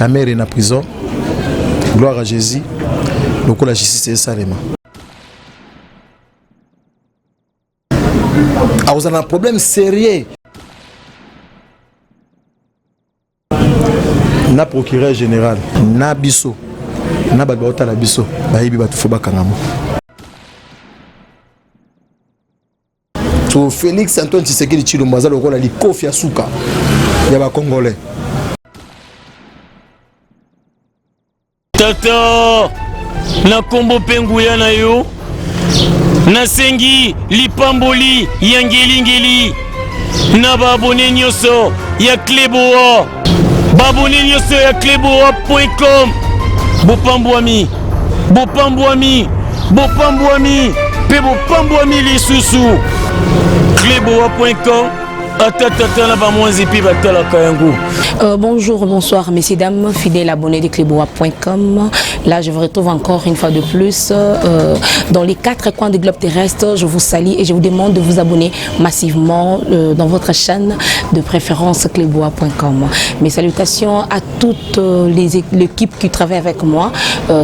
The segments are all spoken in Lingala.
Camère na prison. Gloire à Jésus. Donc la justice est Salema. Alors vous avez un problème sérieux. Na procureur général, na biso, na bagota la biso, bayibi batufu bakangamo. So Félix Antoine Tshisekedi Tshilombo azali lokola likofi ya suka ya ba Congolais. Tata na kombo penguya na yo nasengi lipamboli ya ngeli na babone nyoso ya Kleboa babone nyoso ya kleboa.com bopambwami pe bopambwami lisusu kleboa.com. Bonjour, bonsoir, messieurs, dames, fidèles abonnés de Kleboa.com. Là, je vous retrouve encore une fois de plus dans les 4 coins du globe terrestre. Je vous salue et je vous demande de vous abonner massivement dans votre chaîne de préférence Kleboa.com. Mes salutations à toute l'équipe qui travaille avec moi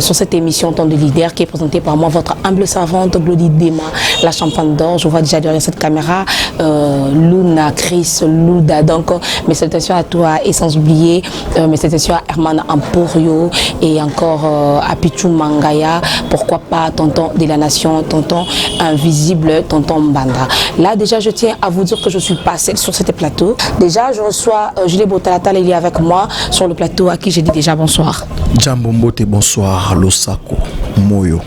sur cette émission Temps de leader qui est présentée par moi, votre humble servante Glody Dema, la champagne d'or. Je vois déjà derrière cette caméra Luna, Chris, Luda. Donc mes salutations à toi et sans oublier mes salutations à Herman Emporio et encore à Pichou Mangaya, pourquoi pas tonton de la nation, tonton invisible, tonton Mbanda. Là déjà je tiens à vous dire que je suis pas seule sur ce plateau. Déjà je reçois Julie Botalatala, il est avec moi sur le plateau à qui j'ai dit déjà bonsoir. Djambombote, bonsoir, Losako, Moyo.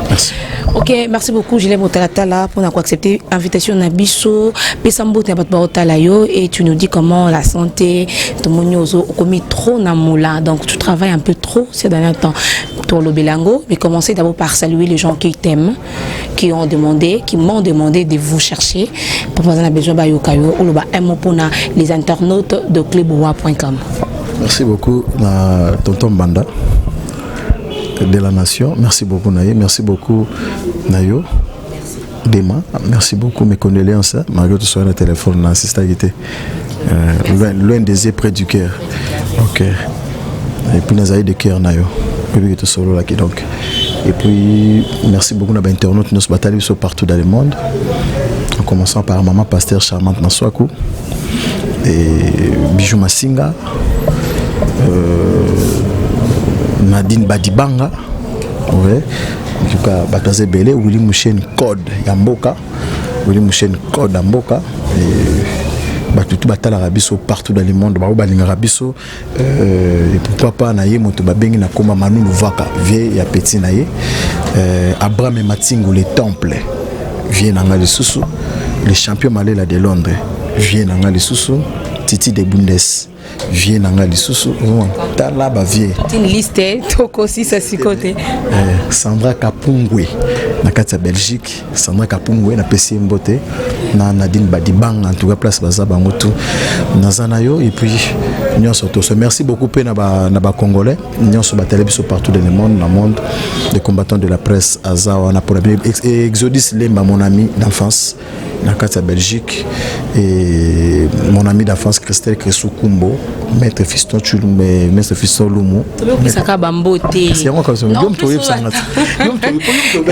Merci. Ok, merci beaucoup Julie Botalatala pour avoir accepté l'invitation à Bisso, et tu nous dis comment la santé, ton moniozo, commis trop na moula, donc tu travailles un peu trop ces derniers temps pour le Belango, mais commencez d'abord par saluer les gens qui t'aiment, qui m'ont demandé de vous chercher, pour avoir besoin de Yokayo, ou un mot pour les internautes de Kleboa.com. Merci beaucoup, tonton Banda de la nation. Merci beaucoup Naye, merci beaucoup Nayo Dema, merci beaucoup, mes condoléances malgré tout sur le téléphone l'assistant qui était loin des yeux près du cœur. Ok, et puis nous avons des cœurs Nayo puis tout solo là qui donc et puis merci beaucoup à internautes nous bataille sur partout dans le monde en commençant par maman pasteur charmante Naswaku et Bijou Masinga, Nadine Badibanga, ouais, en tout cas Bataze Belé, Willy Mouchen Code Yamboka, Willy Mouchen Code Yamboka, et Batutu Batala Rabiso partout dans le monde, Balinga Rabiso, et pourquoi pas Naye Motobabengi Nakoma Manu Luvaka, Vie ya Petit Naye, Abraham et Matingu les temples, Vie Nanga les Soussou, les champions Malela de Londres, Vie Nanga les Soussou, Titi de Bundes. Vie nanga lisusu tala ba vie une liste toko si ça si côté Sandra Kapungwe na kati ya Belgique, Sandra Kapungwe na pesi mbote na Nadine Badibanga en tout cas place baza bango tout nazana yo et puis nyonso to merci beaucoup pe na ba congolais nyonso ba télévision partout dans le monde des combattants de la presse azawa na pour Exodus Lemba mon ami d'enfance na kati ya Belgique et mon ami d'enfance Christelle Kresukumbo, maître Fiston Chulumbe, maître Fiston Lumu.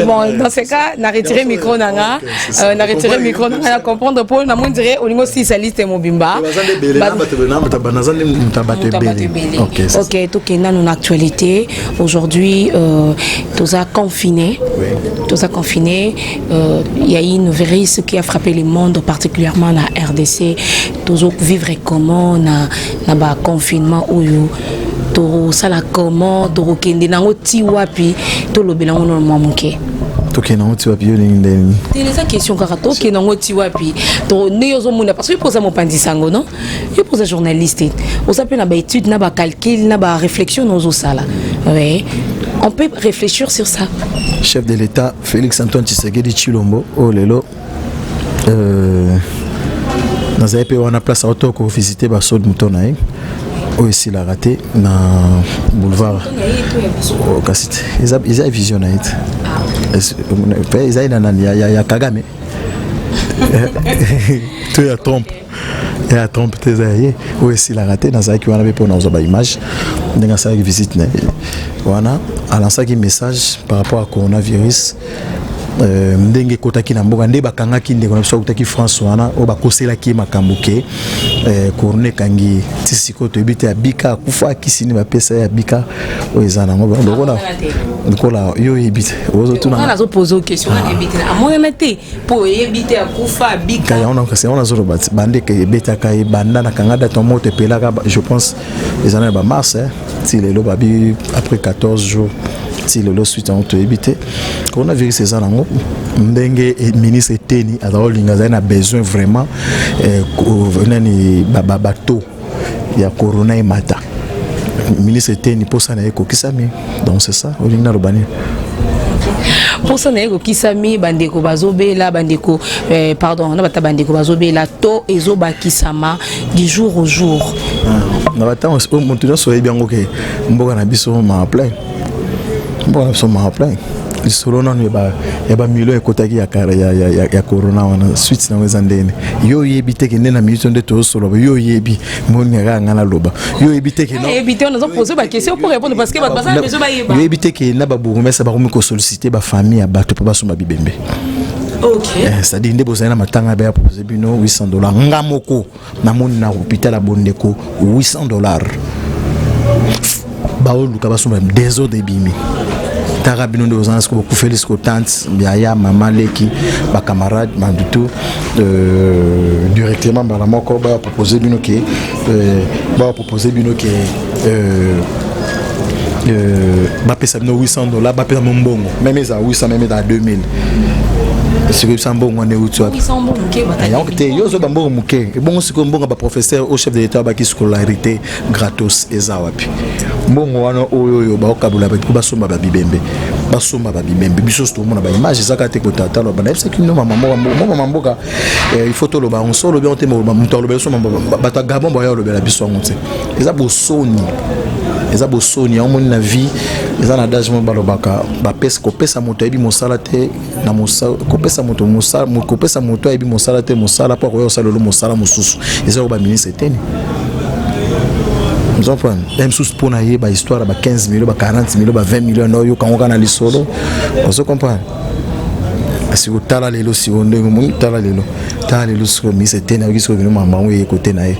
Bon, dans ce cas, n'a retiré micro nanga, n'a retiré micro nanga, comprendre pour na mon dirait au niveau si ça liste mobimba. Ok, tout qui est dans actualité aujourd'hui, tous a confiné, il y a une virus qui a frappé le monde, particulièrement la RDC, toujours vivre comment na ba confinement où to sala comment to kende na oti wapi to lobela ngono mamuke to kena oti wapi yo ndeni c'est les questions car to kena oti wapi to neyozo muna parce que pour ça mon pandisango non et pour ça journaliste on s'appelle na ba étude na ba calcul na ba réflexion nos sala oui on peut réfléchir sur ça. Chef de l'État Félix Antoine Tshisekedi Tshilombo oh lelo dans un pays où on a place à auto pour visiter Basso de Moutonaï, aussi la raté dans boulevard au Kassit. Ils ont visionné. Ils ont Kagame. Tu ya trompe. Et à trompe tes aïeux. Oui, si la raté dans ça qui on avait pour nos image. Dans ça qui visite voilà, à lancer un message par rapport à coronavirus. Ndenge kotaki na mboka nde bakangaki ndeko na biso kotaki France wana o bakoselaki makambo ke corona kangi tisiko to ebite ya bika kufa kisini ba pesa ya bika o ezana ngo ndokola yo ebite ozo tuna on a zo poser question na ebite na amona te po ebite ya kufa bika kaya on kasi on a zo robat bande ke ebita kai banda na kanga date moto pelaka je pense ezana ba mars si le lo babi après 14 jours si le suite on te éviter coronavirus ezana ngo ndenge ministre Teni azaolinga za besoin vraiment venani bato ya corona et mata ministre Teni pour ça na eko kisami donc c'est ça olinga robani pour ça na eko kisami bandeko bazobela bandeko pardon na bata bandeko bazobela to ezoba kisama du jour au jour na bata on monte so bien que mboka na biso ma plein bon so ma plein le solo non ya ba milo ekotaki ya corona wana suite na wezandene yo yebite ke nena minute nde to solo yo yebi moni nganga na loba yo yebite ke non yebite on a posé ba question pour répondre parce que ba basa besoin ba yeba yo yebite ke na ba bourgmestre ba ko solliciter ba famille ya bato pa ba so bibembe. OK. Ça dit ndebo na matanga ba proposer bino $800 ngamoko na moni na hôpital à Bondeko $800 ba o luka ba so ba deso de bimi tarabino de aux ans ko félix ko tante biaya mama leki ba camarade mandutu directement ba la moko ba proposer bino ke ba pesa bino $800 ba pesa mbongo même ça 800 même dans 2000 c'est que ça mbongo ne utu api ça mbongo ke bataki donc te yo zo ba mbongo muke e bongo siko mbongo ba professeur au chef de l'état ba ki scolarité gratos eza wapi mbongo wana oyo ba okabula ba ko basomba ba bibembe biso sto mona ba image zaka te ko tata lo ba na c'est que no mama mboka il faut to lo ba on solo bien te mo muto lo ba so ba ta gabon ba yo lo ba la biso ngonte eza bo soni ya omoni na vie eza na dage mo balobaka ba pesa ko pesa moto ebi mosala te na mosala ko pesa moto mosala ko pesa moto ebi mosala te mosala pa ko yo sala lo mosala mosusu eza ko ba ministre Teni nous avons même sous pour na yeba histoire ba 15 millions ba 40 millions ba 20 millions no yo kango na lisolo on se comprend asi utala lelo si ondenge mo utala lelo so ministre Teni a kiso bino mama we côté na ye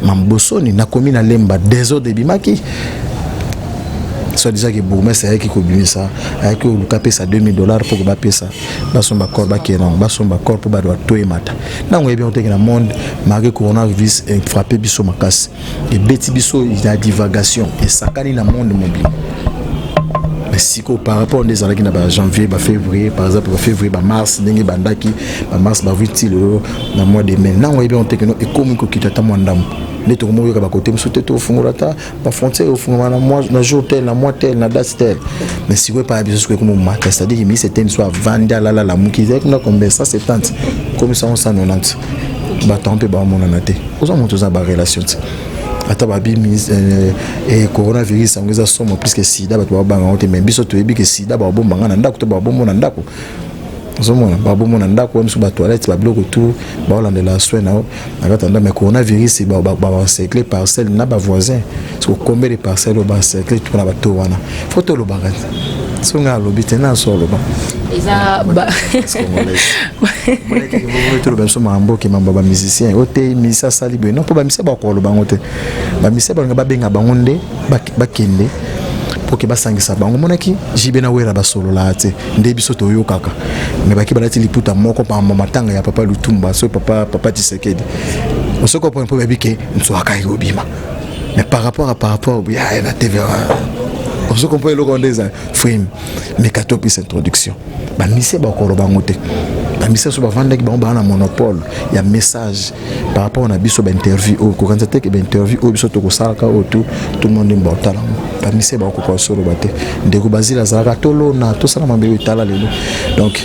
mambosoni na komi na lemba deso de bimaki soit déjà que bourgmestre avec qui combine ça avec que le capé ça $2000 pour que ba pesa ba somba corps ba kenon ba somba corps pour ba doit to e mata na ngwe bien oteke na monde malgré coronavirus frappé biso makasi et beti biso il y a divagation et sakani na monde mobile mais si par rapport à des années qui na ba janvier ba février par exemple ba février ba mars ndenge bandaki ba mars ba vitilo na mois de mai na ngwe bien oteke no e komi ko kitata mwandam les tourments qui sont à côté, au fond de la frontière, au fond de jour tel, la mois tel, la date tel. Mais si vous n'avez pas besoin de comme matin, c'est-à-dire que c'était une soit vendue à la mouquise, comme ça, c'est 30, comme ça, on s'en 90. Bah, tant pis, bah, mon anaté. Vous avez monté ça, bah, relation. Attends, bah, et coronavirus, ça nous a somme plus que sida, bah, tu vas banganger, mais biso, tu es bien que sida, bah, bon, bangana, ndako, tu vas bon, mon ndako. Zomona babo mona ndako même sur ba toilette ba bloc tout ba olanda la soin na akatanda mais coronavirus ba encercler parcelle na ba voisin parce que combien de parcelles ba encercler tout na ba to wana photo lo bagat songa lo bitena so lo ba eza ba tout le benso mambo ki mamba ba musicien ote misa salibe non pour ba misa ba ko lo bangote ba misa ba nga benga bangonde ba kende pour que basangisa bango monaki jibena wera basolo la te ndebi soto yo kaka mais baki balati liputa moko pa matanga ya papa Lutumba so papa Tshisekedi on se comprend pour bébé nso akai obima mais par rapport ya la TV on se comprend le gondeza frame mais katopi cette introduction ba mise ba ko bango te ba mise so ba vanda ki ba na monopole ya message par rapport na biso ba interview au ko kanza te ke ba interview au biso to ko salaka au tout le monde est bon talent ba mise ba ko solo bate ndeko bazila zaka tolo na to sana mambe itala lelo donc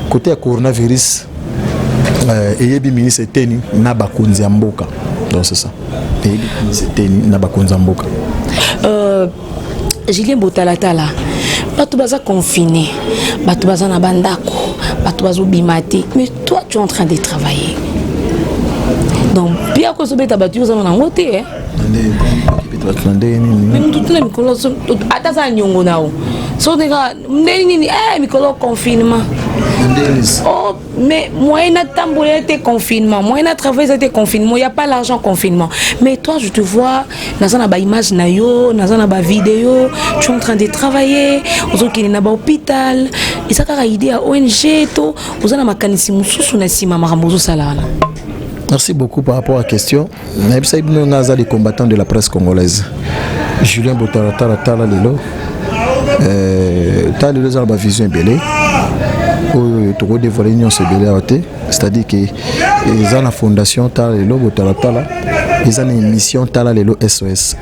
côté coronavirus eyebi ministre Teni na bakonzi ya mboka donc c'est ça eyebi ministre Teni na bakonzi ya mboka Julien Botalatala bato baza confiné bato baza na bandako toi bimate, mais toi tu es en train de travailler. Donc bien que ce soit battu aux en côté hein. Même tout le monde attends ça nyongo nao. So nega nini mikolo confinement. Oh mais moyen à tambour était confinement, moyen à travailler c'était confinement, il y a pas l'argent confinement. Mais toi je te vois dans una ba image na yo, dans una ba vidéo, tu es en train de travailler, ozoki na ba hôpital, isa ka idée à ONG to, ozana makanisi mususu na sima makambo salana. Merci beaucoup par rapport à la question. Nous sommes les combattants de la presse congolaise. Julien Botaratala Tala Lelo. Tala Lelo a une vision belée. Tu as dévoilé l'union se belée. C'est-à-dire que ils ont la fondation Tala Lelo Botaratala. Ils ont une mission Tala Lelo SOS.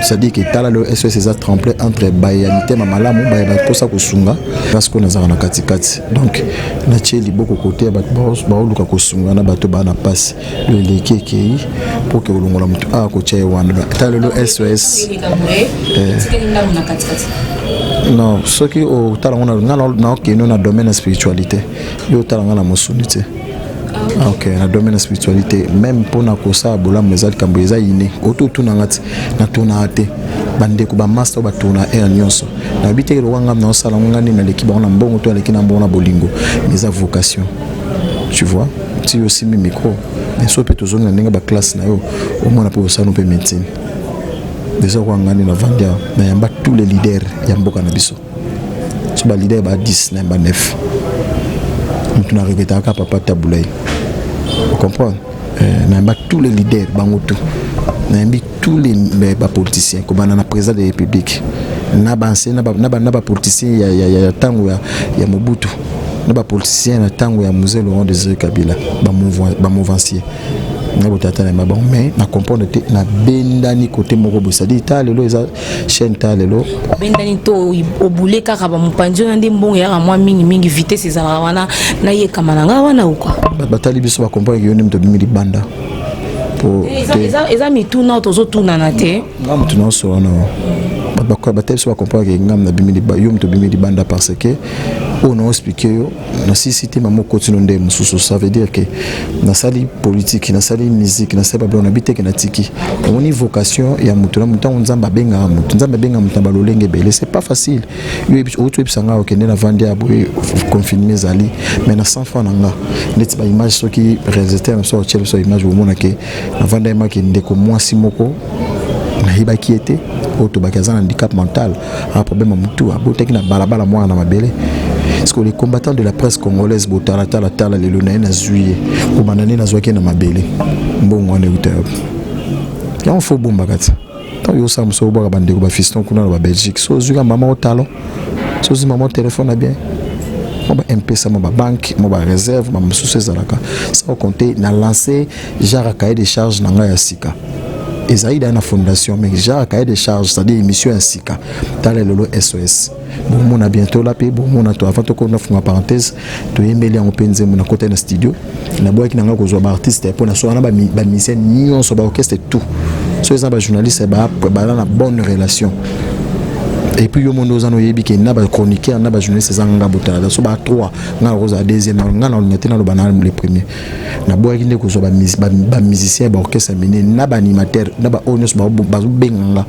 C'est-à-dire que Tala Lelo SOS est tremblé entre Bayanité Mamalamu Bayana Posa Kosunga parce qu'on a un katikati. Donc, na tcheli beaucoup côté baoluka kosunga na bato bana passe le lekeki pour que olongola mutu a ko tchai wana Tala Lelo SOS. Non, ce qui au Tala on a na que nous na domaine de spiritualité. Yo Tala na mosunité. Ah, ok, dans le domaine de la spiritualité, même pour nous, ça, bola mezal kamboza iné. Auto tout n'angati, na tona ate, bande kuba master ba tona e nyonso. Na bité le wanga na sala ngani na l'équipe on a bon to l'équipe na bon bolingo. Mes vocation. Tu vois, si aussi mi micro, mais so peut toujours na ba classe na yo, au moins pour ça nous peut médecine. Déjà wangani na vandia, na yamba tous les leaders yamboka na biso. So ba leader ba 10 na ba 9. Nous avons regretté papa Taboulay. Vous comprenez? Nous avons tous les leaders, nous avons tous les politiciens, comme le président de la République. Nous avons politiciens, il y a Tango, il y a Mobutu. Nous avons politiciens, il y a Tango, il y a Mosé Laurent Désiré Kabila, il mouvancier. Mais na comprendre que na bendani côté moko c'est-à-dire ta lelo eza chaîne ta lelo bendani to obule kaka ba mupanjo na ndimbo ya mwa mingi vitesse ezala wana na ye kamananga wana ukwa batali biso ba comprendre que yoni mto bimili banda pour eza mituna tozo tuna na te ngam tuna so wana bakwa batali biso ba comprendre que ngam na bimili ba yom to bimili banda parce que on a expliqué na cité maman continue de mususu ça veut dire que na sali politique na sali musique na sali on habite que na tiki on a vocation ya mutuna mutango nzamba benga mutu nzamba benga mutamba lolenge belé c'est pas facile yo auto sanga okende na vendre ya boy confirmer zali mais na 100 francs nanga net ba image so qui réalisateur na so chelo so image au mona que na vendre ma ki ndeko mwasi moko na hiba qui était auto bakazana handicap mental un problème mutu aboteki na balabala mwa na mabele. Parce que les combattants de la presse congolaise Botaratala Tala les Luna na juillet au banane na zoaki na mabele bon on est utile ya on faut bomba kati tant yo sam so ba bande ko ba fiston kuna na Belgique so zuga maman au talon so zi maman téléphone a bien on ba MP ça ba banque mo ba réserve ma mususu ezalaka ça au compter na lancer genre cahier de charges na nga ya sika Ezaïda na fondation mais genre cahier de charges c'est-à-dire émission ya sika Tala Lelo SOS. Bon, on a bientôt la paix. Bon, on a tout avant qu'on a fait une parenthèse. Tu es mêlé en penser mon côté dans studio. Na bois qui n'a pas besoin d'artiste pour na soir na ba musicien ni on so ba orchestre tout. So les journalistes ba na bonne relation. Et puis yo mondo zano yebi ke na ba chroniqueur na ba journaliste zanga botala so ba 3 na rosa deuxième na na nyate na lo banal le premier. Na bois qui ne ko so ba musicien ba orchestre mené na ba animateur na ba honneur ba benga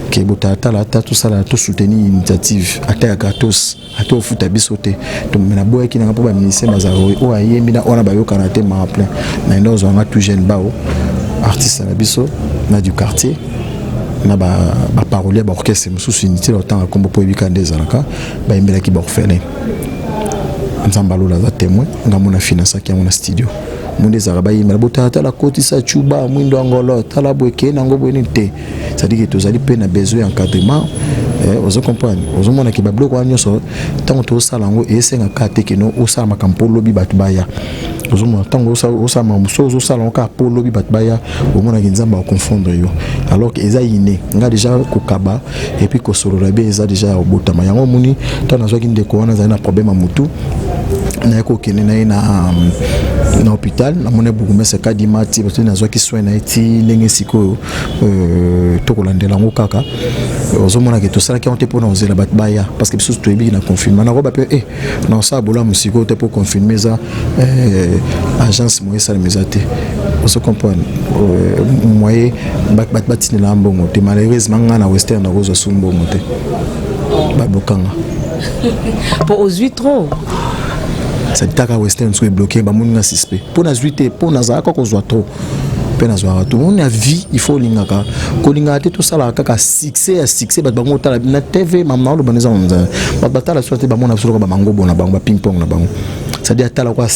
que Botaratala tout ça là tout soutenir initiative à gratos à tout foot bisoté donc na boy qui n'a pas ba ministère bazaro o ayemi na ona ba yo kanaté ma plein na ndozo nga tout jeune bao artiste na biso na du quartier na ba parolier ba orchestre mususu unité le temps comme po bikande zalaka ba imbela ki ba orphelin nzambalo la témoin ngamona finance ki na studio monde zaraba yimela Botaratala kotisa chuba mwindo angolo tala bweke nango bweni te c'est-à-dire que tous allez peine besoin d'encadrement vous comprenez vous mona ki bablo kwa nyoso tango to sala ngo esenga kate kino osala makampo lobi batubaya vous mona tango osala mamuso osala ngo ka polo bi batubaya vous mona kinzamba o confondre yo alors que eza iné nga déjà kokaba et puis ko solo rabe eza déjà obotama yango muni tana zo ki ndeko wana za na problème mutu na ko kene na hôpital na mona beaucoup mais c'est kadimati parce que na qui soin na eti ndenge siko to ko landela ngo kaka ozomona ke to sala ki on te pona ozela bat baya parce que biso to ebi na confirmer na ko ba pe na sa bola musiko te pour confirmer ça agence moye sala mezate on se comprend moye bat ni la mbongo te malheureusement ngana western na rozo sumbo mote ba bokanga pour aux 8 trop ça dit que western soit bloqué ba munga suspect pour na zuite pour na za ko zo trop pena zo tout on a vie il faut lingaka ko lingate tout ça là kaka succès ba bango tala na TV mamna lo baneza onza ba batala soit ba mona solo ba mango bona bango ba ping pong na bango ça dit atala kwa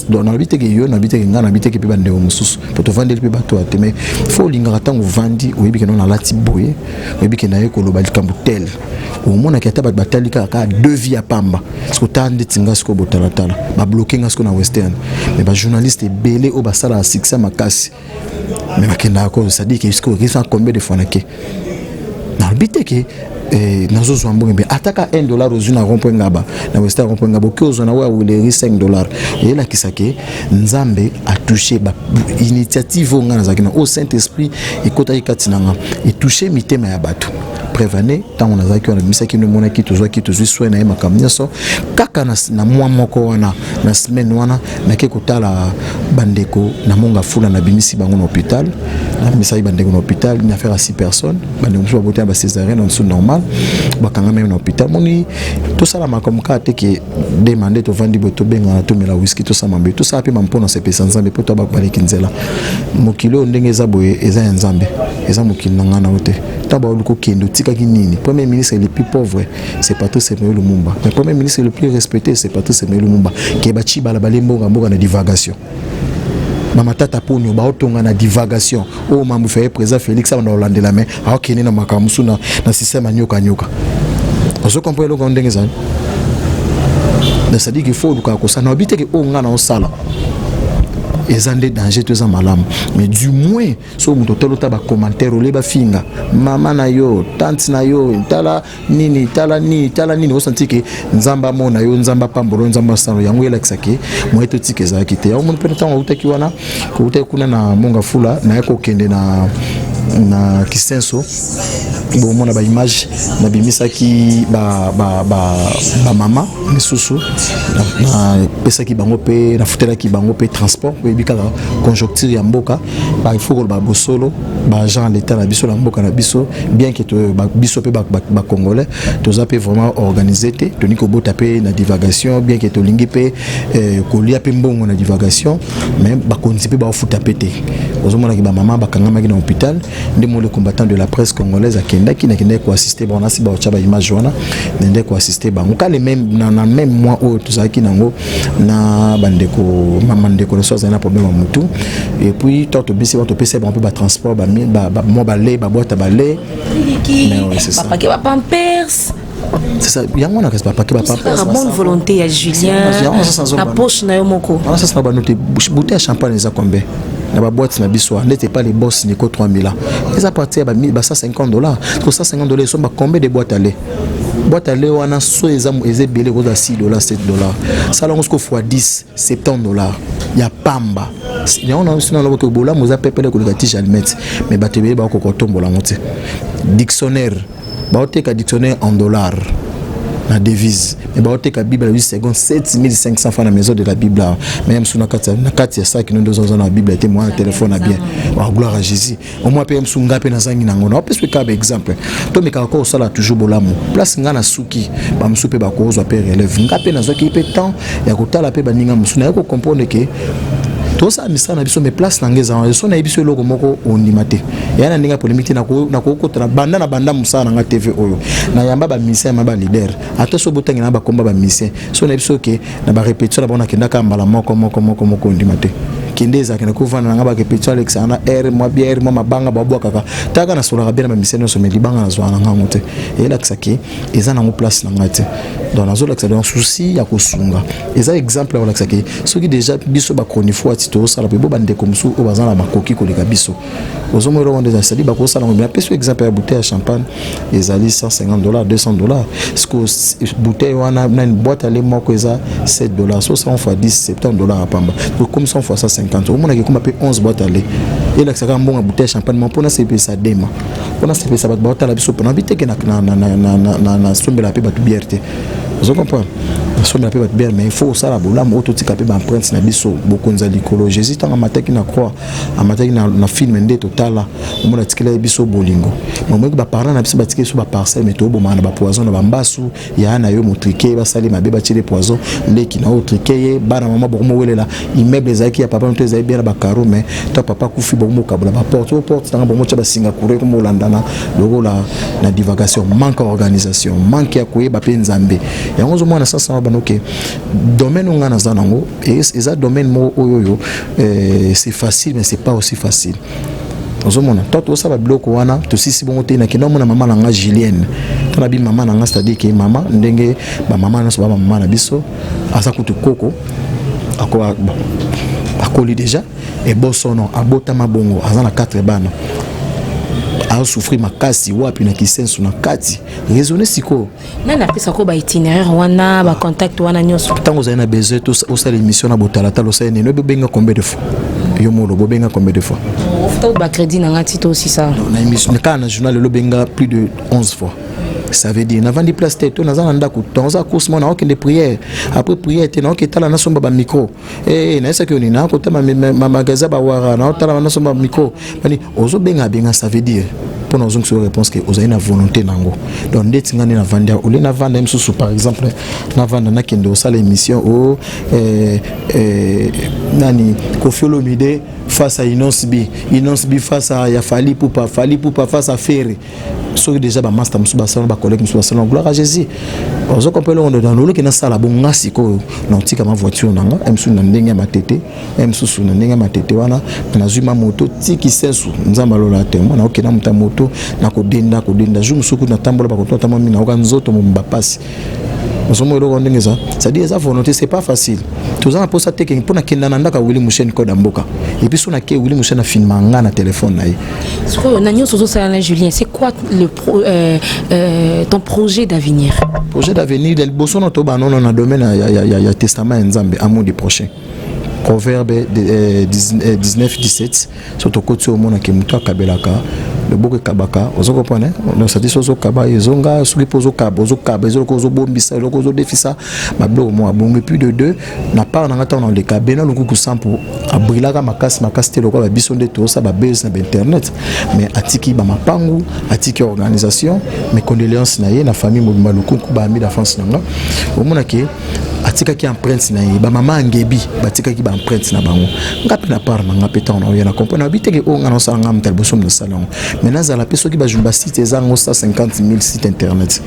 dans la bité que yo na bité que ngana bité que pe bande o mususu pour te vendre pe bato ate mais faut lingaka tango vandi o yebi que non na lati boye o yebi que na yeko lo ba likambutel au mona ki ataba batali kaka deux vies à pamba parce que tande tinga sko botala tala ba bloquer ngasko na western mais ba journaliste belé au ba sala succès makasi mais makenda ko ça dit que jusqu'au risque combien de fois nake na bité que nazo zwambo ngbe ataka $1 ozuna rompo ngaba na western rompo ngaba ko ozona wa uleri $5 yela kisake nzambe a touché ba initiative ngana zakina au Saint-Esprit ekota ikatinanga et toucher mitema ya bato prévenez tant on a zaki on a mis ça qui nous mona qui toujours soin na makamnya so kaka na mwa moko wana na semaine wana na ke kotala bandeko na monga fula na bimisi bango na hôpital na misa bandeko na hôpital une affaire à 6 personnes bandeko so boté ba césarienne en dessous normal bakanga même na hôpital moni tout ça la makomka te que demander to vandi boto benga na to mela whisky tout ça mambe tout ça pe mampona se pesa nzambe po to ba bale kinzela mokilo ndenge za boye eza nzambe eza mokilo ngana ote taba oluko kendo tika kinini premier ministre le plus pauvre c'est Patrice Emery Lumumba le premier ministre le plus respecté c'est Patrice Emery Lumumba qui est bachi bala balembo mboga na divagation mama tata ponyo ba otonga na divagation o mambu fait président Félix aba na holandela mais akene na makamusu na système anyoka nyoka ozo comprendre le gondenge za na sadi qu'il faut luka ko sana obite ke o ngana o sala ezande danger tout ça malam mais du moins so muto tolota ba commentaire ole ba finga mama na yo tante na yo tala nini o senti que nzamba mona yo nzamba pambolo nzamba sano yango ela kisake mo eto tike za kite ya mo pena tango utaki wana ko utaki kuna na monga fula na yako kende na kisenso bo mona ba image na bimisa ki ba mama misusu na pesa ki bango pe na futela ki bango pe transport bika conjoncture ya mboka ba il faut ba bosolo ba gens l'état na biso la mboka na biso bien que to ba biso pe ba congolais to za pe vraiment organiser te to ni ko bota pe na divagation bien que to lingi pe ko lia pe mbongo na divagation même ba konzi pe ba futa pété ozomona ki ba mama ba kangama ki na hôpital ndemo le combattant de la presse congolaise akenda ki na kende ko assister bon nasi ba ochaba image wana ndende ko assister ba muka le même na même mois au to za ki nango na bandeko mama ndeko le soza na problème mutu et puis toi to bisi to pese bon peu ba transport ba mo ba lait ba boîte ba lait mais ouais c'est ça papa qui va pampers c'est ça yango na kase papa qui va pampers la bonne volonté à Julien na poche na yo moko ça sera ba noter bouteille champagne za combien na ba boîte na biso n'était pas les boss ni ko 3000 ans les à partir ba $150 pour $150 ils sont ba combien de boîtes à lait boîte à lait wana so eza belé ko da $6 $7 ça longo ko fois 10 $70 ya pamba il on a aussi dans le ko bola moza pepele ko le tige almet mais ba tebe ba ko tombola monte dictionnaire ba oteka dictionnaire en dollars la devise mais ba oteka bible 8 secondes 7500 francs la maison de la bible même sous na kati ça qui nous deux ans la bible était moi téléphone à bien gloire à Jésus au moins PM sunga pe na zangi nango na parce que ka exemple to me ka ko sala toujours bolamu place ngana suki ba msupe ba ko zo pe relève ngape na zo ki pe temps ya ko tala pe ba ninga msuna ya ko comprendre que tout ça misana na biso me place na ngeza so na biso loko moko ondimate yana ndinga polémique na ko kotana banda musana nga TV oyo na yamba ba mission ma ba leader ata so botangi na ba komba ba mission so na biso ke na ba répétition na bona kenda ka mbala moko ondimate kindeza kana kuvana nga ba répétition Alex ana moi bière moi mabanga ba bwa kaka taka na sola bien ba mission so me libanga na zwana nga mote ela kisaki eza na mo place na ngate dans la zone dans souci ya kosunga eza exemple ya laksa ke ceux qui déjà biso ba chronique tito sala pe bo bande comme sou o bazana makoki ko leka biso ozomo ro ndeza sali ba ko sala ngomba peso exemple ya bouteille de champagne ezali $150 $200 ce que bouteille wana na une boîte aller moko eza $7 so ça on fois 10 $70 à pamba donc comme ça on fois 150 au mona ke comme pe 11 boîtes aller et laksa ka mbonga bouteille de champagne mon pona c'est ça dema pona c'est ça ba boîte la biso pona biteke na sombela pe ba bierte vous comprenez sombela pe ba bierte mais il faut ça la bola mo to tika pe ba empreinte na biso bokonza likolo Jésus tanga mataki na croix amataki na film ndé total là mo na tikela biso bolingo mo mo ba parler na biso ba tikela so ba parcelle mais to bo mana ba poison na ba mbasu ya na yo motrike ba sali mabe ba tire poison leki na otrike bana mama bo mo welela immeuble zaki ya papa nto ezai bien ba caro mais to papa kufi bo mo kabula ba porte tanga bo mo cha ba Singapour ko mo landana logo la divagation manque organisation manque ya koyeba pe nzambe ya ngozo mwana sasa ba noke domaine ngana zanango et ça domaine mo oyoyo c'est facile mais c'est pas aussi facile ozomona toto ça ba bloco wana to sisi bongo te na kino mona mama na nga Julienne tona bi mama na nga c'est-à-dire que mama ndenge ba mama na so ba mama na biso asa kutu koko akwa akoli déjà et bosono abota mabongo azana 4 bana a souffrir makasi wapi na kisensu na kati raisonner siko nana pesa ko ba itinéraire wana ba contact wana nyoso tango za na besoin to au sala émission na botala talo sa ne no benga combien de fois yo molo bo benga combien de fois to ba crédit na ngati to aussi ça na émission na journal lo benga plus de 11 fois. Ça veut dire n'avant des places tête on a zanda ko tonza course mon aucune de prière après prière te na ko tala na somba ba micro na ça que on na ko tama magasin ba wara na tala na somba micro bani ozo benga ça veut dire pour nous une réponse que vous avez une volonté nango donc dès que ngani na vanda ou na vanda msusu par exemple na vanda na kende au salle émission au nani Koffi Olomide face à Inosbi face à Yafali Poupa face à Ferry so déjà ba master msusu ba salon ba collègue msusu ba salon gloire à Jésus ozo compelo on dans le qui na sala bonga siko na tika ma voiture nanga msusu na ndenge matete msusu na ndenge matete wana na zuma moto tiki sensu nzamba lola temo na okena muta moto na kodenda jour suku na tambola ba kotota mami na oka nzoto mo mbapasi ozomo elo ndenge ça ça dit ça volonté c'est pas facile tous en posa teke pour na kenda na ndaka Willy Mouchen code amboka et puis so na ke Willy Mouchen na filma nga na téléphone na ye so na nyoso so ça Julien c'est quoi ton projet d'avenir del bosso no to ba non na domaine ya testament nzambe amour du prochain Proverbe 19-17 surtout côté au monde qui muto kabelaka le boko kabaka ozo comprendre donc ça dit sozo kaba ezonga soki pozo kaba ezo ko zo bombisa lo ko zo defisa ba blo mo abongo plus de 2 na pas na ngata on le kabena lo ku sampo abrilaka makasi te lo ko ba biso nde to ça ba base na internet mais atiki ba mapangu atiki organisation mes condoléances na ye na famille mo maluku ku ba ami la France nanga au monde ki atika ki empreinte na ye ba mama ngebi batika ki ba empreinte na bango ngapi na part na ngapeta on ya na comprendre biteke o ngana sala ngam tel bosom na salon maintenant za la personne qui ba jumba site ezango 150,000 sites internet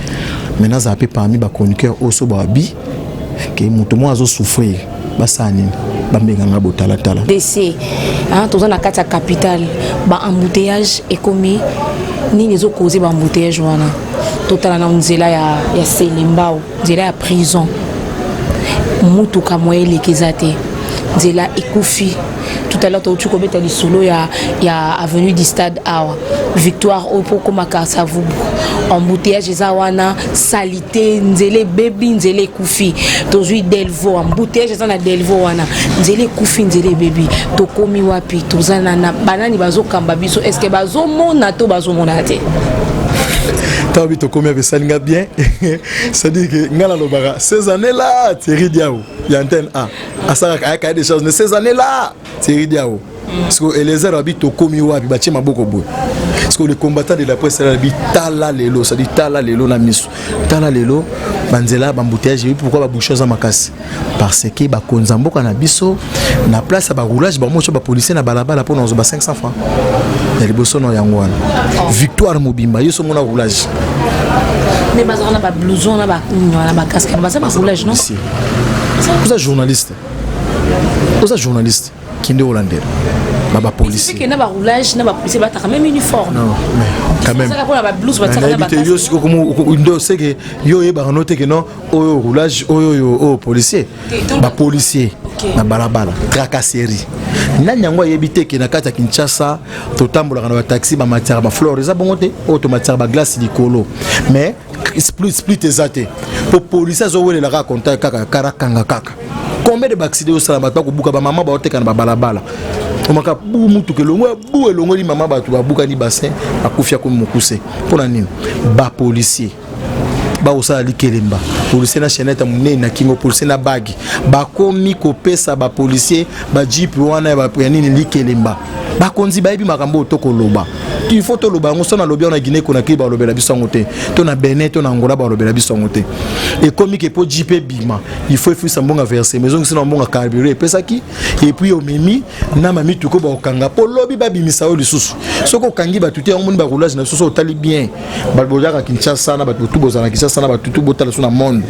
maintenant za pe parmi ba chroniqueur oso ba bi ke muto mo azo souffrir basani bamenga nga botala tala DC hein toza na kati ya capitale ba embouteillage ekomi nini ezo causer ba embouteillage wana totala na nzela ya Selembao nzela ya prison mutuka moyele kezate nzela ekufi tout à l'heure tu kobeta lisolo ya avenue du stade awa victoire opo komaka savubu embouteillage eza wana salité nzele bebi nzele ekufi tozui Delvaux embouteillage eza na Delvaux wana nzele ekufi nzele bebi tokomi wapi tozana na banani bazokamba biso est-ce que bazomona to bazomona te tabi to komi avec salinga bien ça dit que ngala lobara ces années là Thierry Diao y antenne A asaka aka des choses mais ces années là Thierry Diao parce que Eliezer habite to komi wapi ba chema boko boy parce que les combattants de la presse là bi tala lelo ça dit tala lelo na miso tala lelo banzela bambouteillage pourquoi ba boucheuse en makasi parce que ba konzamboka na biso na place ba roulage ba mocho ba policier na balabala pour nous ba 500 francs ya liboso no yango wana victoire mobimba yo so mona roulage mais bazana na ba blouson na ba casque ba ça ba roulage non vous êtes journaliste kinde hollandais ba policier c'est que na ba roulage na ba policier ba ta même uniforme non mais quand même ça pour la blouse ba ta ba yo siko comme ndo c'est que yo e ba noter que non au roulage au policier ba policier na balabala tracasserie nani yango yebite ke na kata Kinshasa to tambola na ba taxi ba matière ba fleur eza bongote automatique ba glace likolo mais split ezate pour policier zo wele la raconter kaka karakanga kaka combien de accidents au sala bato ko buka ba mama ba oteka na ba balabala omaka bu mutu ke longo bu elongo li mama bato ba buka ni bassin akufia ko mukuse pona nini ba policier ba osala likelemba policier na cheneta munene na kingo policier na bagi ba komi ko pesa ba policier ba jeep wana ba nini likelemba ba konzi ba ebi makambo otoko loba il faut to loba ngosona lobi na Guinée kona ki ba lobela biso ngote to na Benin to na Angola ba lobela biso ngote et comme que po jeep bima il faut faire sambonga verser maison sina mbonga carburé pesa ki et puis au mimi na mami tuko ba okanga po lobi ba bimisa o lisusu soko kangi ba tuti ngoni ba roulage na soso otali bien ba bojaka Kinshasa na ba tutu bozana Kinshasa na ba tutu botala sur na monde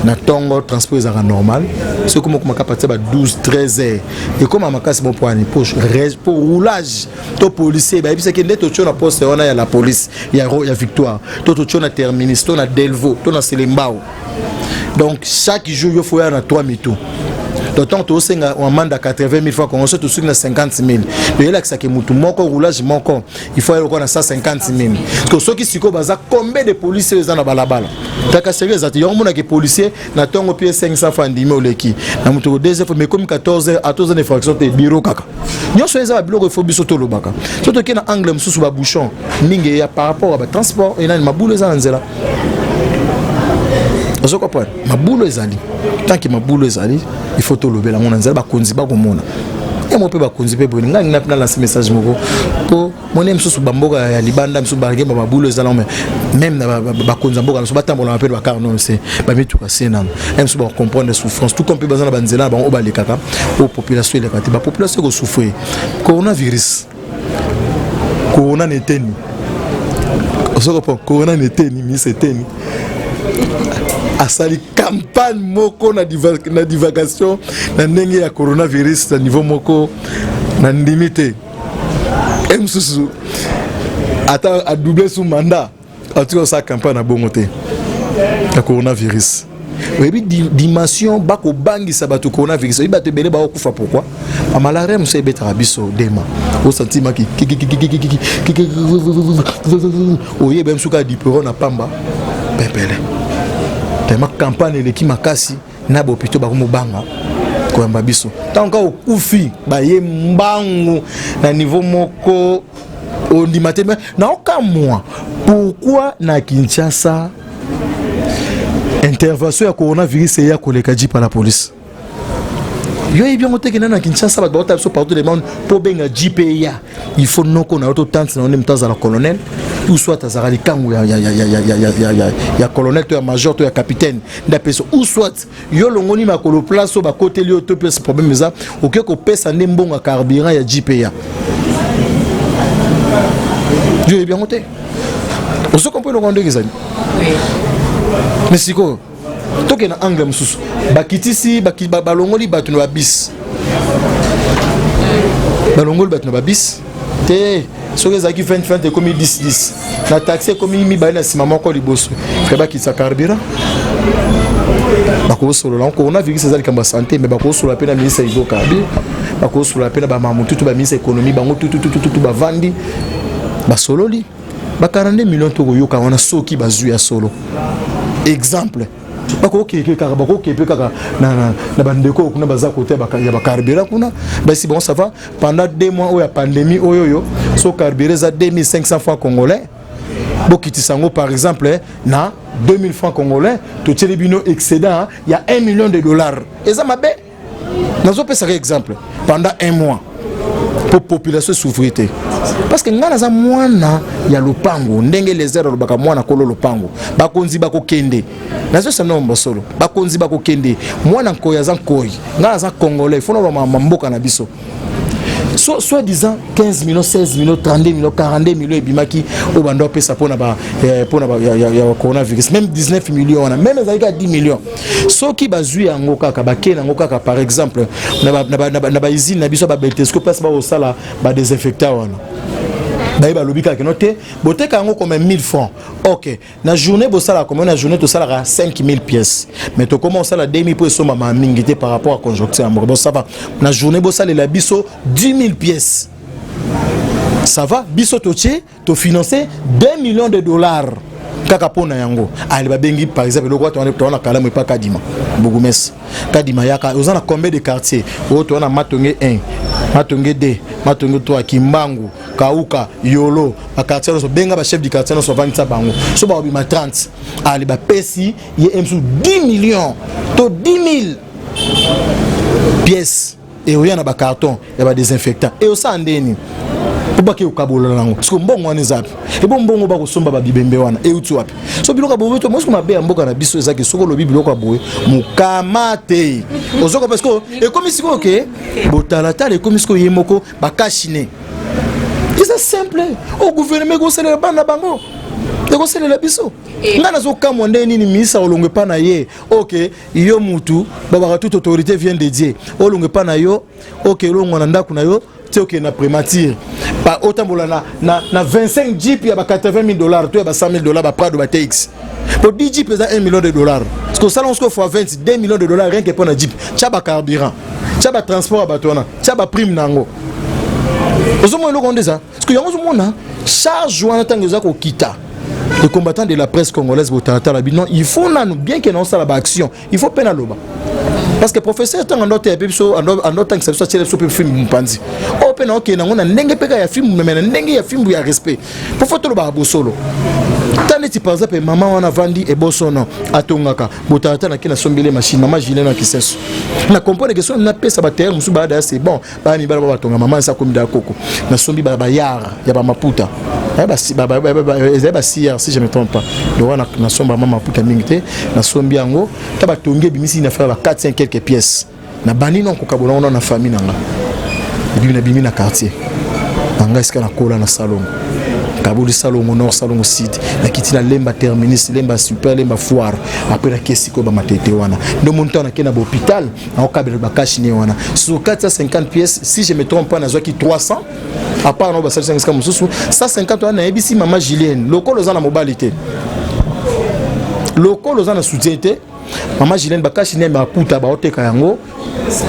na tongo transport ezaka normal c'est comme ka partir ba 12 13 heures et comme makasi bon pour poche pour roulage to policier ba bisa ke ndeto na poste on a la police il y a Victoire toto na terminus to na Delvaux to na Selembao donc chaque jour il faut y avoir 3 mitos d'autant que tu as un mandat 80 000 fois qu'on se tout na 50 000 le là que ça que mutu moko roulage moko il faut aller à 150 000 parce que ceux qui siko baza combien de policiers dans la balabala taka sérieux ati yon mona que policier na tongo pied 500 francs ndime oleki na mutu deux fois mais comme 14 heures à 14 heures infraction te bureau kaka nyonso eza biloko il faut biso to lobaka surtout que na angle mususu ba bouchon ninge ya par rapport à transport et na mabulu eza nzela ozo comprendre mabulu ezali tant que mabulu ezali il faut to lobela mona nzela ba konzi ba komona et mo pe ba konzi pe bo nga na lancer message moko po mona msusu bamboka ya libanda msusu barge ba mabulu ezala même na ba konza mboka so batambola ma pe ba car non c'est ba mituka sena msusu ba comprendre les souffrances tout comme pe bazana ba nzela ba o ba lekaka o population le kati ba population ko souffrir coronavirus corona neteni ozo comprendre corona neteni mi seteni asali campagne moko na divagation na ndenge ya coronavirus na niveau moko na limité msusu ata a doubler son mandat en tout cas sa campagne na bongoté la coronavirus oui dimension bako bangi sabato coronavirus oui bato belé ba okufa pourquoi a malaria mse betara biso dema au sentiment qui oye bem suka dipero na pamba pepele ma campagne de Kimakasi na bopito ba komobanga ko yamba biso tant ka okufi ba ye mbangu na niveau moko on dit matin na aucun mois pourquoi na Kinshasa intervention ya coronavirus ya koleka ji par la police yo e bien moté que na Kinshasa ba bota biso partout le monde pour benga JPA il faut non qu'on a auto tante na on même temps à la colonel ou soit à la kangu ya colonel to ya major to ya capitaine nda peso ou soit yo longoni makolo place ba côté li auto place problème ça OK ko pesa ndembonga carburant ya JPA yo e bien moté on se comprend le rendre que ça oui mais siko toke na angle mususu bakitisi balongoli batu na bis balongoli batu na bis te soki zaki 20 comme 10 na taxi comme mi bana sima moko liboso freba kitsa carburant bako solo la ko na vigi sezali kamba santé mais bako solo pena ministre Ivo Kabi bako solo pena ba mamutu to ba ministre économie bango tout ba vandi ba solo li ba 42 millions to yoka wana soki bazu ya solo exemple bako keke kaka bako keke kaka na bandeko kuna baza côté ya ba carburant kuna ba si bon ça va pendant 2 mois ou ya pandémie oyoyo so carburant za 2500 francs congolais bokiti sango par exemple na 2000 francs congolais to tchelebino excédent il y a $1 million et ça mabe nazo pesa exemple pendant 1 mois pour population souffrir parce que ngana za mwana ya lopango ndenge les zero baka mwana kolo lopango bakonzi bako kende nazo sa nombo solo bakonzi bako kende mwana nkoya za nkoi ngana za congolais fona ba mboka na biso soit disant 15 millions, 16 millions, 32 millions, 42 millions et bimaki au bando pesa pour le coronavirus, même 19 millions, même les 10 millions. Ce qui bazui en Okaka, par exemple, na usine na biso ba Beltesco passe ba au sala ba désinfectant. Baïba lobika que noté, boté kango comme 1000 francs. Ok, na journée bossala comme na journée to sala 5000 pièces. Mais to commence à la demi pour soma ma mingité par rapport à conjoncture amour. Bon ça va. Na journée bossala la biso 10 000 pièces. Ça va, biso toché, to financer 2 millions de dollars. Kaka pona yango. Ali babengi par exemple le quoi tu on a kala mais pas Kadima. Bougoumes. Kadima yaka, vous en a combien de quartiers? Oh tu on a Matongé 1, Matongé 2, Matongé 3, Kimbangu, Kauka, Yolo, a quartier no so benga ba chef du quartier no so vanita bango. So ba obima 30. Ali ba pesi ye emsou 10 millions. To 10 000 pièces. Et il y a ba carton, il y a ba désinfectant. Et au sandeni. Pour que ukabola nango parce que mbongo wana zapi et bon mbongo ba kosomba ba bibembe wana e utu wapi so biloka bowe to mosko mabe mboka na biso ezaki soko lobi biloka bowe mukamate ozoko parce que et comme si OK botalata le comme si ko yemoko ba kashine c'est simple au gouvernement go sele bana bango de sele la biso ngana zo kamwande nini misa olonge pa na ye OK yo mutu baba toute autorité vient de Dieu olonge pa na yo OK olongo na ndaku na yo c'est OK na prémature pas autant na 25 jeep ya ba 80 000 dollars to ya ba 100 000 dollars ba Prado ba TX pour 10 jeep ça 1 million de dollars parce que ça on se fois 20 2 millions de dollars rien que pour na jeep tcha ba carburant tcha ba transport ba tona tcha ba prime nango ozomo lo konde ça parce que yango zomona charge wana tango za ko kita les combattants de la presse congolaise botata la non il faut na bien que non ça la action il faut pena loba. Parce que professeur tant en d'autres que ça soit sur film mpanzi open OK na ngona ndenge peka ya film mais ndenge ya film ya respect pour photo ba bosolo taneti par exemple maman wana vandi e bosono atongaka botata na kina sombele machine maman Gilles na kiseso na comprendre que son na pesa ba terre musu ba da c'est bon ba mi ba tonga maman ça comme da koko na sombi ba yara ya ba maputa ba si si je me trompe pas donc na somba maman maputa mingite na sombi yango ta ba tonge bimisi na faire ba 4-5 quelques pièces na bani non ko kabona on na famille nanga et puis na bimi na quartier anga iska na kola na salon kabuli salon au nord salon au sud na kitina lemba terminus lemba super lemba foire après la kesi ko ba matete wana ndo montant na kena ba hôpital na okabela ba kashine wana sur 450 pièces si je me trompe pas na zoki 300 à part no ba 550 mususu 150 wana ebisi maman Julienne lokolo za na mobilité lokolo za na soudité maman Gilène bakashine ba puta ba oteka yango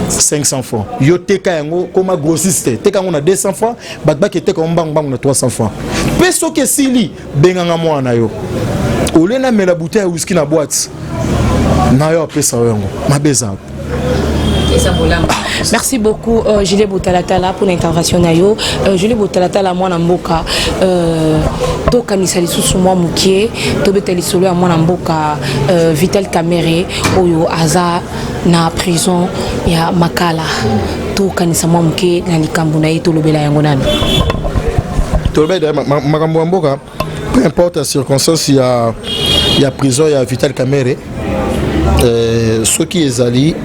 500 francs yo teka yango comme grossiste teka yango na 200 francs bakbaki teka mbang na 300 francs peso ke sili benganga mwana yo olena mela bouteille ya whisky na boîte na yo pesa yango mabeza. Merci beaucoup Julie Botalatala pour l'intervention nayo. Julie Botalatala moi na mboka to kanisa lisusu moi mukie to beteli solo ya moi na mboka Vital Kamerhe oyo aza na prison ya Makala to kanisa moi mukie na likambo na ye to lobela yango nani to lobela makambo mboka peu importe la circonstance il y a prison il y a Vital Kamerhe ceux qui ezali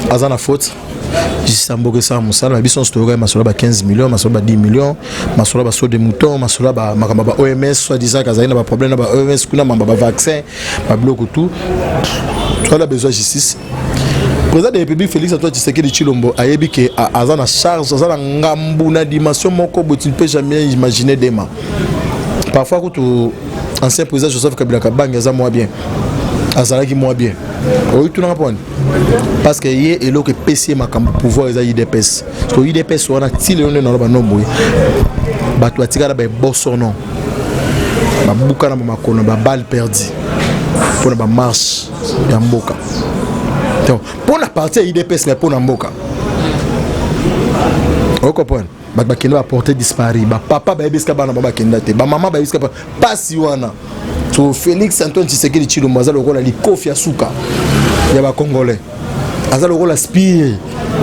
azana faute jisamboke sa musala biso story masola ba 15 millions masola ba 10 millions masola ba so de mouton masola ba makamba ba OMS soit disant kaza ina ba problème ba OMS kuna mamba ba vaccin ba bloque tout tu as besoin de justice. Président de la République Félix Antoine Tshisekedi Tshilombo a yebi que azana charge azana ngambu na dimension moko tu ne peux jamais imaginer demain. Parfois quand ancien président Joseph Kabila Kabanga za moi bien azalaki moi bien oui tout n'a pas parce que hier et là que PC makambo pouvoir les IDPS parce que IDPS on a tiré on est dans le nombre bato atikala ba bosono ba buka na makono ba balle perdue pour na marche ya mboka donc pour la partie IDPS mais pour na mboka on comprend ba kendo ba porter disparu ba papa ba ebiska bana ba kenda te ba mama ba ebiska pas si wana to Félix Antoine Tshisekedi Tshilombo azalo lokola likofi ya suka ya ba congolais azalo lokola Spire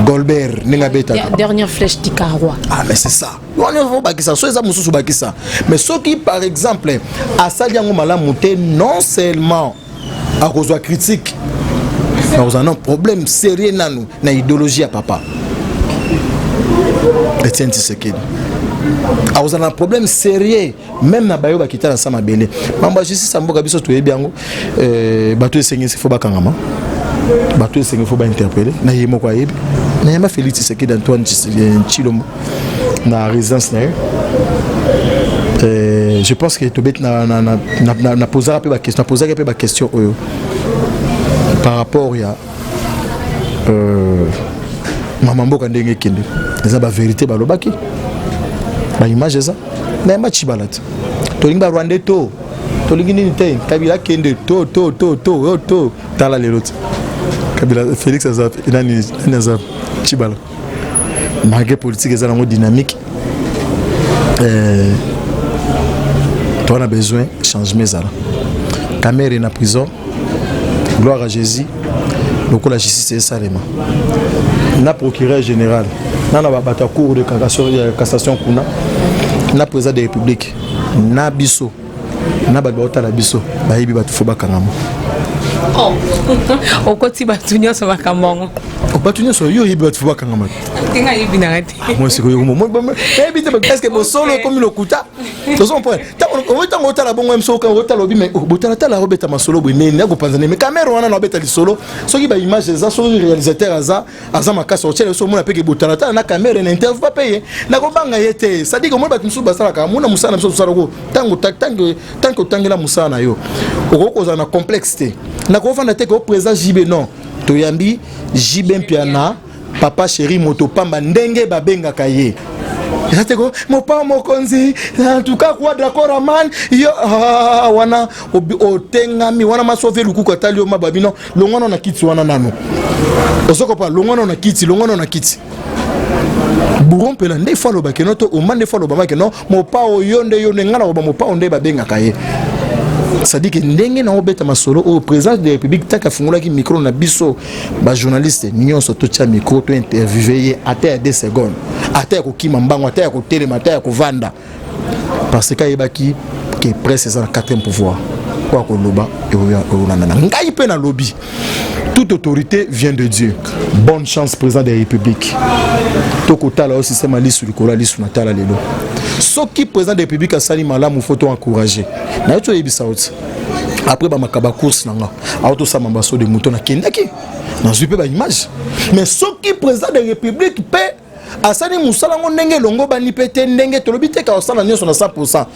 Golbert ninga beta dernière flèche d'Icarwa. Ah mais c'est ça on va bakisa so eza mususu bakisa mais ceux qui par exemple asali yango malamu te non seulement à cause de critique Nous avons un problème sérieux dans l'idéologie à papa. Etienne Tshisekedi. Nous avons un problème sérieux, même dans Bayo Bakita dans Samabele. Mamba justice Samboka biso to yebiango bato esengi se foba kangama. Bato esengi foba interpeller. Na yemo kwa yebi. Na yema Félix Tshisekedi Antoine Tshilombo na résidence na. Je pense que tu na poser un peu la question par rapport à Mamambo Kandenge Kende. C'est la vérité balobaki. La image ça. Na ma chibalat. Tolinga Rwanda to. Tolingi ni te. Kabila Kende to tala les autres. Kabila Félix Azap inani Azap chibala. Malgré politique est en dynamique. On a besoin de changer mes armes. Caméra est en prison. Gloire à Jésus. Donc la justice est salema. Na procureur général. Na bata cour de cassation kuna. Na président de la République. Na biso. Na bata la biso. Ba yibi batu foba kangamo. Oh. Okoti batunya so makambo. Batunya so yo yibi batu foba kangamo. Tinga yibi na rete. Moi c'est que yo mo. Est-ce que mon solo comme le kuta? Tozo point. Tant on tala bongo mso kan otala obi mais botala tala robeta masolo bwe ne ko panzane mais caméra wana na beta lisolo soki ba image za so réalisateur aza makasa o tele so mona peke botala tala na caméra na interview pas payer na ko banga yete ça dit que mo ba tmusu basala ka mona musana mso sala ko tango tangela musana yo ko za na complexité na ko fanda te ko présent JB non to yambi JB mpiana papa chéri moto pamba ndenge ba benga kaye. Mon père mokonzi en tout cas quoi d'accord man yo wana otengami wana masove luku ko talio mababino longwana na kiti wana nano osoko pa longwana na kiti buron pela nde falo ba kenoto o mande falo ba keno mo pa o yonde ngala ba mo pa onde ba benga kaye. Ça dit que ndenge na obeta masolo au président de la République taka fungula ki micro na biso ba journaliste nyon so tocha micro to interviewer à terre 2 secondes à terre ko kima mbango à terre ko télé à terre ko vanda parce que yebaki que presse ça 4e pouvoir quoi ko loba e o nana ngai pe na lobby. Toute autorité vient de Dieu. Bonne chance président de la République. Tokota là aussi c'est mali sur le coral sur natala lelo. Ce qui président de la République a sali malamu faut encourager. Na yoto yebisa oti. Après ba makaba course nanga. Auto sa mambaso de mouton na kendaki. Na zupe ba image. Mais ce qui président de la République paie asani musala ngo ndenge longo bani pete ndenge tolobi te ka osala nyoso na 100%.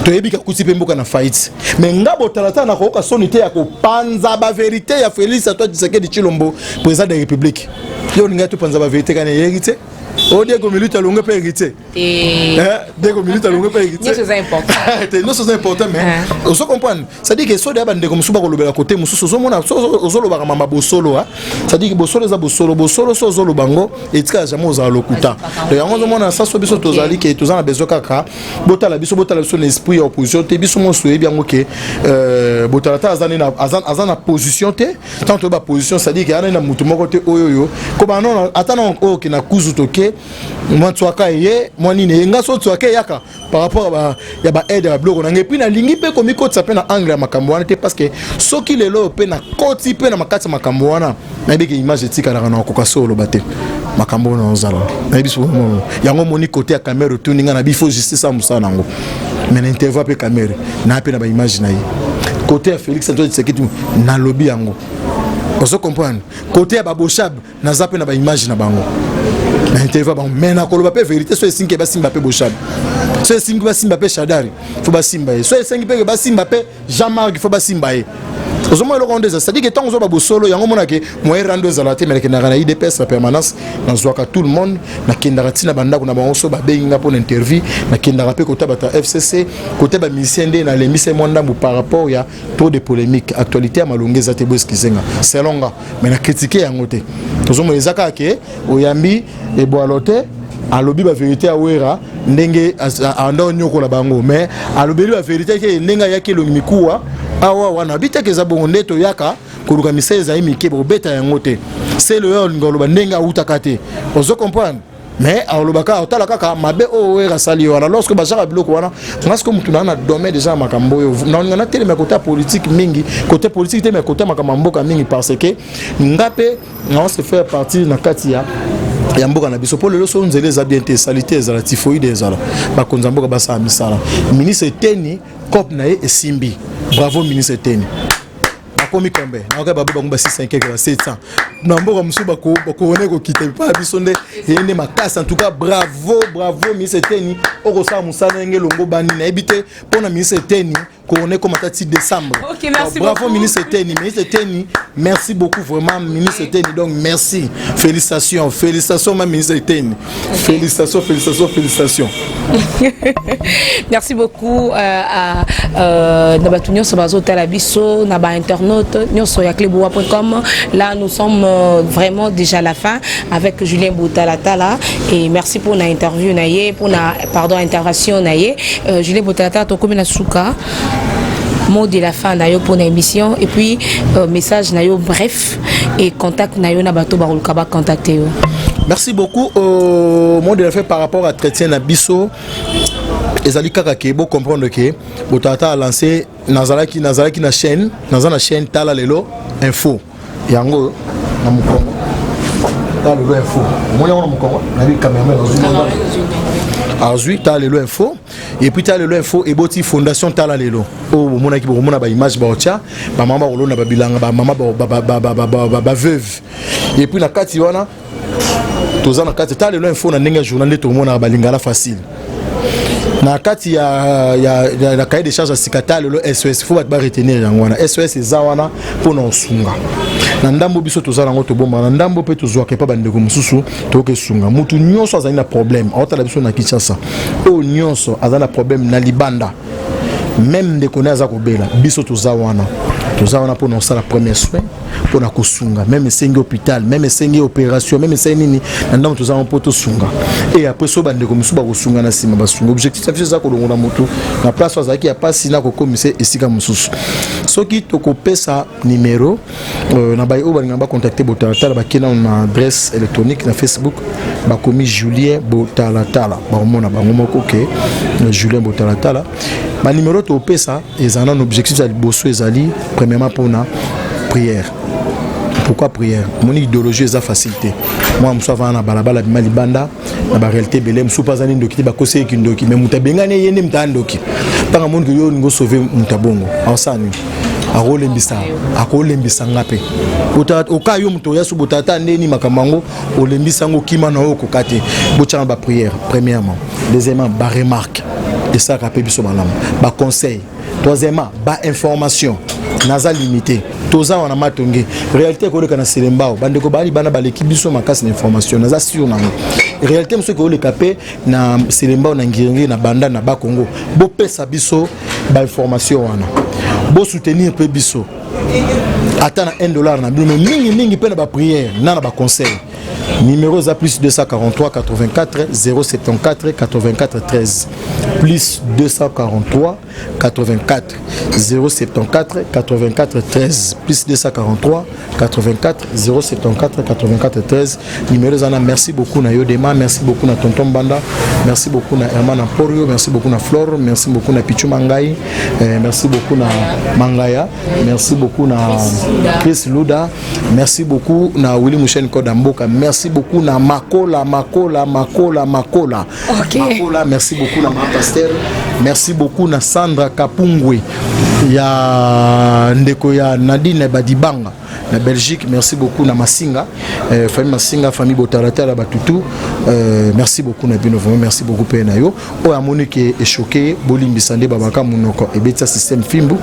Toyebi ka kutipe mboka na fight. Mais ngabo talata na ko ka sonité ya ko panza ba vérité ya Félix Antoine Tshisekedi Tshilombo président de la République. Yo ninga to panza ba vérité kana hérité. O Diego Milita longue pas hérité. Diego Milita longue pas hérité. C'est important. Non c'est important mais on se comprend. Ça dit que so de bande comme suba ko lobela côté mususu zo mona zo loba mama bosolo ha. Ça dit que bosolo za bosolo so zo lobango et tika jamais oza lokuta. Donc yango zo mona ça so biso tozali ke tozana bezo kaka botala biso l'esprit ya opposition te biso mo soyebi yango ke botala ta azana position te tant to ba position ça dit que ana na mutu moko te oyoyo ko ba non atana o ke na kuzu toke moi tuaka ye moi nini nga so tuaka yaka par rapport à ya ba aide à bloc na ngepi na lingi pe komi ko tsape na angle makambo wana te parce que soki lelo pe na koti pe na makati makambo wana na beke image etika na ko kasolo bate makambo na ozala na biso yango moni côté ya caméra tuninga na bifo justice ça musana ngo mais interview pe caméra na pe na ba image na ye côté ya Félix Antoine Tshisekedi na lobby yango on comprendre côté ya Baboshab na zape na ba image na bango na interview ba mais na koloba pe vérité so esingi ba simba pe Boshab so esingi ba simba pe Shadari faut ba simba so esingi pe ba simba pe Jean-Marc faut ba simba ye ozomo le ronde ça dit que tant ozoba bosolo yango mona ke moyen rando zalate mais na na IDPS la permanence na zoaka tout le monde na kendara tina banda kuna ba oso ba benga pour l'interview na kendara pe kota bata FCC côté ba misende na le mise monda par rapport ya trop de polémique actualité à malongeza te boski zenga c'est longa mais na critiquer yango te ozomo ezaka ke oyambi e boalote alobi ba vérité a wera ndenge ando nyoko la bango mais alobi ba vérité ke ndenga yake lo mikuwa awa wana bita ke za bongo ndeto yaka koluka miseza imike bobeta yango te c'est le ngolo ba ndenga utakate ozo comprendre mais alobaka otala kaka mabe o era sali wana lorsque bajara biloko wana parce que mutu na domaine déjà makambo yo na ngana tele mais côté politique mingi côté politique te mais côté makambo mingi parce que ngape on se faire partie na kati ya mboka na biso pour le so nzele za bien te salité za la typhoïde za ba konza mboka basa misala ministre Teni cop na e simbi bravo ministre Teni bakomi kombe na ka babu bango ba 650 ka 700 na mboka musu bako one ko kite pa biso nde yende makasa en tout cas bravo ministre Teni oko sa musana ngelongo bani na ebite pona ministre Teni couronné comme à 6 décembre. Ok, merci bravo beaucoup. Ministre Teni, merci beaucoup vraiment ministre Teni. Donc merci, félicitations ma ministre Teni. Okay. Félicitations. Merci beaucoup à Nabatunyo Sobazo Talabiso, Naba internaute, nyosoyakleboa.com. Là nous sommes vraiment déjà à la fin avec Julien Boutalatala et merci pour l'interview naie, pour la intervention naie. Julien Boutalatala ton comme na souka. Mot de la fin nayo pour l'émission et puis message nayo bref et contact nayo na bato barulkaba contacter yo. Merci beaucoup mot de la fin par rapport à Chrétien Nabiso ezali kaka ke bo comprendre que Botata a lancé nazalaki na chaîne Tala Lelo info yango na mukongo Tala Lelo info mona na mukongo na bi caméra dans une azui Tala Lelo info et puis Tala Lelo info et boti fondation Tala Lelo o mona ki bo mona ba image ba otia ba mama ba lona ba bilanga ba mama ba veuve et puis na kati wana toza na kati Tala Lelo info na ndenge journal to mona ba lingala facile na kati ya cahier de charge sikata le SOS faut ba retenir yango wana SOS ezawana pour na sunga na ndambo biso tozala ngo to bomba na ndambo pe tozwa ke pa bandeko mususu to ke sunga mutu nyonso azali na problème otala biso na Kinshasa o nyonso azali na problème na libanda même de connaître akobela biso tozawana pour nous faire la première soin pour na kusunga même sengi hôpital même sengi opération même sengi nini ndam tozama poto sunga et après so bande ko musuba kusunga na sima basunga objectif ça fait ko longola moto na place azaki ya pasi na ko commissaire esika mususu soki to ko pesa numéro na bayi o balinga ba contacter Botalatala ba kena na adresse électronique na Facebook ba komi Julien Botalatala ba mona ba ngomoko ke Julien Botalatala ba numéro to pesa ezana un objectif za liboso ezali premièrement pour la prière. Pourquoi prière? Mon idéologie est la facilité. Moi, je suis en balabala malibanda, la réalité belém, je suis pas en indoki, ba kose kindoki, mais mutabengane yene mtandoki. Par monde que yo ngo sauver mutabongo. Awsani. Akolembisa ngape. Oka yo muto ya subotata ndeni makamango, olembisa ngo kima na oko kate. Bochana ba prière premièrement. Deuxièmement, ba remarque. De ça rappeler biso malam. Ba conseil. Troisièmement, ba information. Naza limité toza wana matonge réalité ko le kana selembao bandeko bali bana baleki biso makasi na information naza sur na réalité mso ko le capé na selembao na ngiringi na banda na ba Congo bo pesa biso ba information wana bo soutenir pe biso atana $1 na bino mingi pe na ba prière na ba conseil numéro za plus 243 84 074 84 13 plus 243 84 074 84 13 plus 243 84 074 84 13 numéro zana. Merci beaucoup na Yodema, merci beaucoup na Tonton Banda, merci beaucoup na Herman Porio, merci beaucoup na Flore, merci beaucoup na Pichu Mangai, merci beaucoup na Mangaya, merci beaucoup na Chris Luda, merci beaucoup na Willy Mouchen Kodamboka, merci beaucoup na Makola. Okay. Makola, merci beaucoup na Pasteur, merci beaucoup na Sandra Kapungwe ya ndeko ya Nadine Badibanga na Belgique, merci beaucoup na Masinga, famille Masinga, famille Botalatala Batutu, merci beaucoup na bino, merci beaucoup pena yo. O amoni ke est choqué, bolimbi sande babaka munoko et beta système fimbu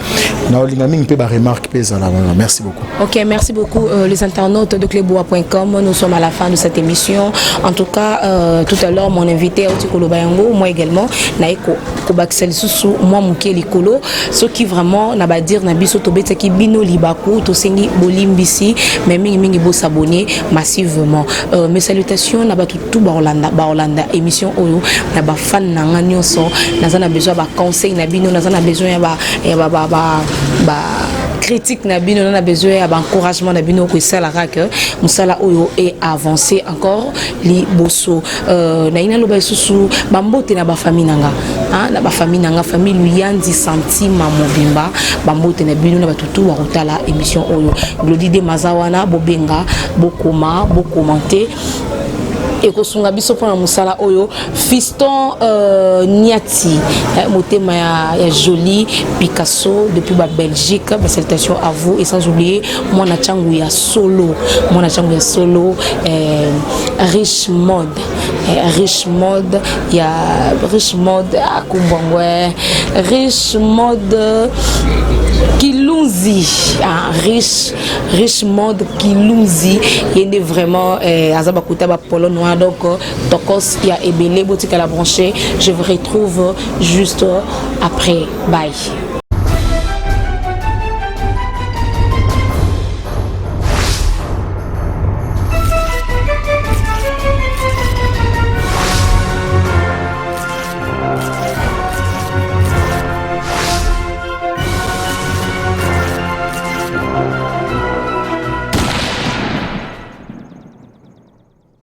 na olinga mingi pe ba remarque pesa la. Merci beaucoup. OK, merci beaucoup les internautes de kleboa.com. Nous sommes à la fin de cette émission. En tout cas, tout à l'heure mon invité Otikolo Bayango, moi également naiko ko Baxel Susu, moi Mukeli Kolo, ce qui vraiment na ba dire na biso to beta ki bino libaku to sengi bolimbi ici, mais mingi bo s'abonner massivement. Mes salutations na ba tout Baolanda émission oyo na ba fan na nganyonso na za na besoin ba conseil na bino na za na besoin ba critique na bino on a besoin ya encouragement na bino ko sala que musala oyo est avancé encore li boso na ina loba susu bambote na ba famille nanga na ba famille nanga famille Luyandi Santima Mobimba bambote na bino na batutu wa kotala émission oyo Glody de Mazawana bobenga bokoma bokomenter et kosunga biso pona musala oyo Fiston Niati motema ya joli Picasso depuis ba Belgique ba salutations à vous et sans oublier mwana changu ya solo Rich Mode ya Rich Mode akumbongwe Rich Mode Kilunzi Rich Mode Kilunzi yende vraiment azaba kutaba polo noir donc tokos ya ebele botika la brancher je vous retrouve juste après bye.